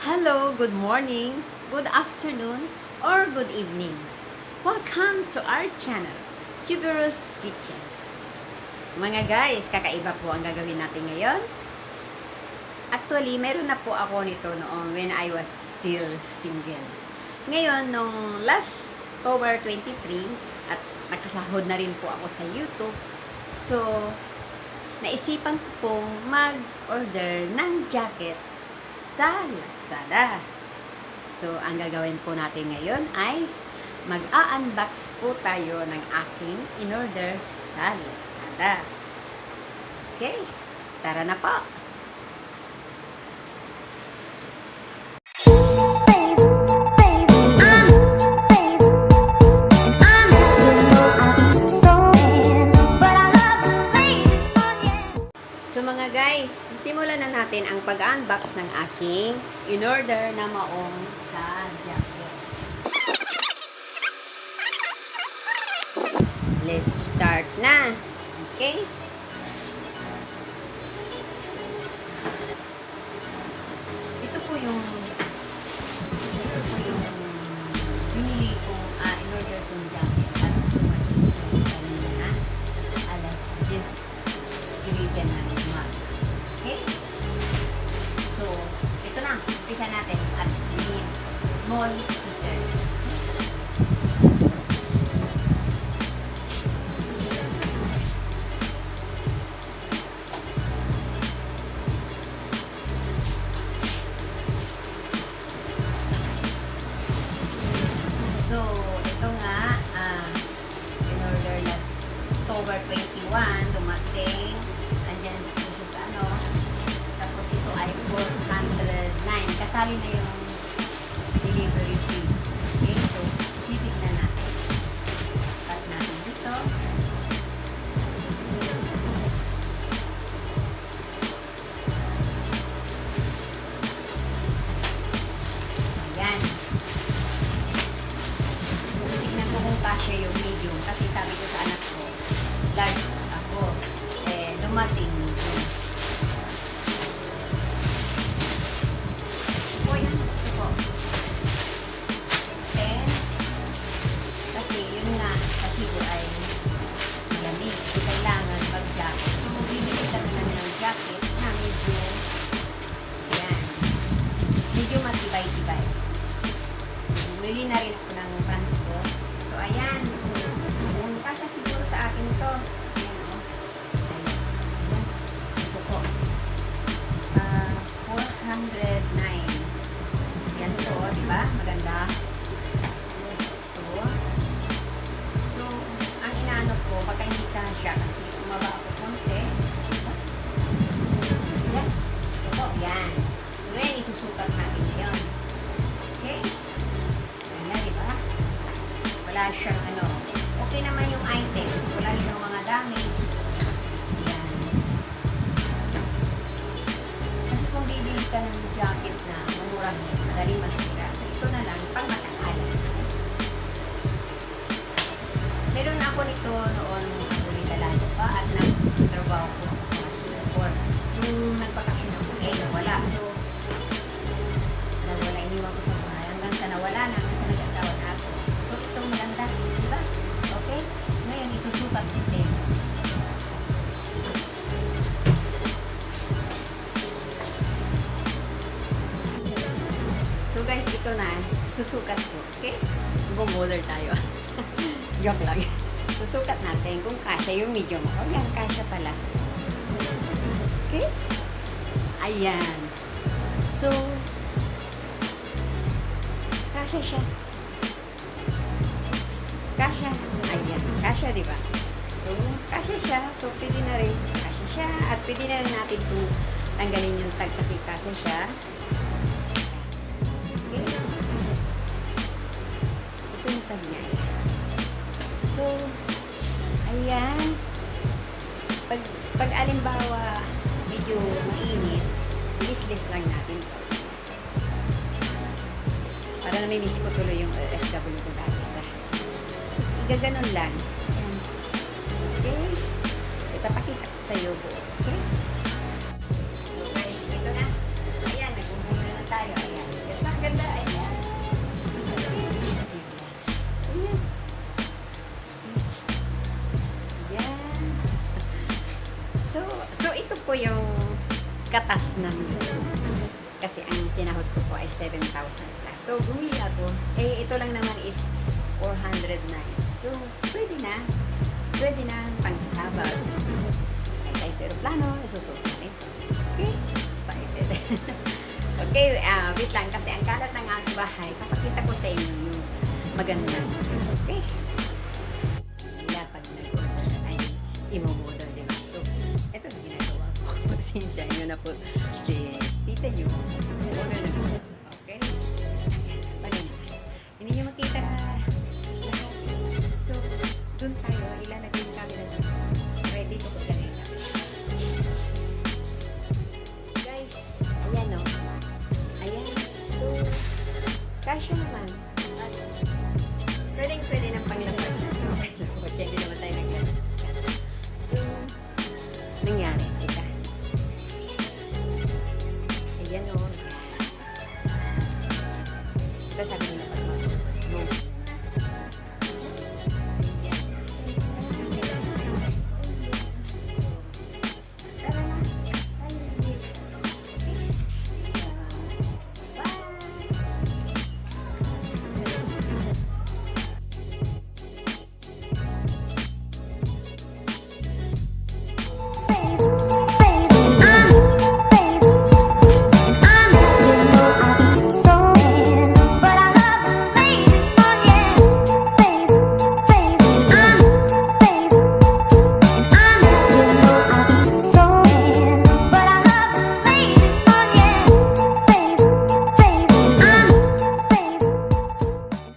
Hello, good morning, good afternoon, or good evening. Welcome to our channel, Juvie's Kitchen. Mga guys, kakaiba po ang gagawin natin ngayon. Actually, meron na po ako nito noong when I was still single. Ngayon, nung last October 23, at nakasahod na rin po ako sa YouTube. So, naisipan ko pong mag-order ng jacket sa Lazada. So, ang gagawin po natin ngayon ay mag-a-unbox po tayo ng aking in-order sa Lazada. Okay, tara na po! So mga guys, simulan na natin ang pag-unbox ng aking in-order na maong sa jacket. Let's start na. Okay? Ito po yung binili kong in-order kong jacket. At tumating ko kanina. Alas 10 dyan na. Okay? So, ito na. Umpisa natin. At we small scissor. So, ito nga, in-order last October 21, dumating. Andyan sa puso sa ano. Tapos ito ay 409. Kasali na yung delivery fee. Okay, so, titignan natin. Cut natin dito. Ayan. Tignan ko kung kasya yung medium. Kasi sabi ko sa anak ko, large ako. Dumating medium. O yan. Ito po. 10. Kasi yun nga, kasi ko ay malamig. Kailangan mag-jacket. So, bibili kami namin ng jacket na medyo yan. Medyo matibay-tibay. Bili na rin ako ng pants ko. So, ayan. Kasya siguro sa akin to. Ayan, o. Ayan. Ito po. 409. Yan to, diba? Maganda. Ito. So, ang inaano ko, baka hindi kasya kasi umaba ako konti. Yan. Ito, yan. So, ngayon, isusukat natin ngayon. Okay? Ayan, diba? Wala siyang ano. Okay naman yung items. Wala siyang mga damage. Yan. Kasi kung bibili ka ng jacket na mumurang madaling masira, so ito na lang, pang matagal. Meron ako nito noon ako nilalalo pa at nagtrabaho ko sa Singapore. Yung nagbakasyon ako, nawala. So, nawala, iniwan ko sa bahay. Hanggang sa nawala na, hanggang sa nag-asawa na ako. So, itong maganda. Diba? Okay? Ngayon, isusukat natin. So guys, ito na. Susukat ko. Okay? Bumodel tayo. Joke lang. Susukat natin kung kasya yung medium. O yan, kasya pala. Okay? Ayan. So, kasya siya. Kasya. Ayan. Kasya, diba? So, kasya siya. So, pwede na rin. Kasya siya. At pwede na rin natin itong tanggalin yung tag kasi kasya siya. Okay. Ito yung tag niya. So, ayan. Pag alimbawa, medyo mainit, lislis lang natin ito. Para namimiss ko tuloy yung FW ko dati sa tapos igaganon lang. Ayan. Okay? So, tapakita ko sa iyo buo. Okay? So guys, ito na. Ayan, nagmumuna na tayo. Ayan. katas ng YouTube. Kasi ang sinahod ko po ay 7,000 plus. So, bumili ako. Eh, ito lang naman is 409. So, pwede na. Pwede na pang Sabado. Sakay tayo sa aeroplano, isusuot natin. Okay? Excited. Okay, wait lang. Kasi ang kalat ng aking bahay, papakita ko sa inyo yung maganda. Okay? Kaya pag nag-order ay imomodel, di ba? So, ito na ginagawa ko. Pasensya nyo na po si tita nyo. Order na po. Okay? Pag hindi nyo makita lahat. So, dun tayo. Ilalagay yung camera doon. Ready to put ganito. Guys, ayan o. Ayan. So, kasya naman. Pwede ng panglapag na. Okay lang. Kutsa, hindi naman tayo naglapag. So, nangyari. Ika. Ayan o. Ito sabi nila pag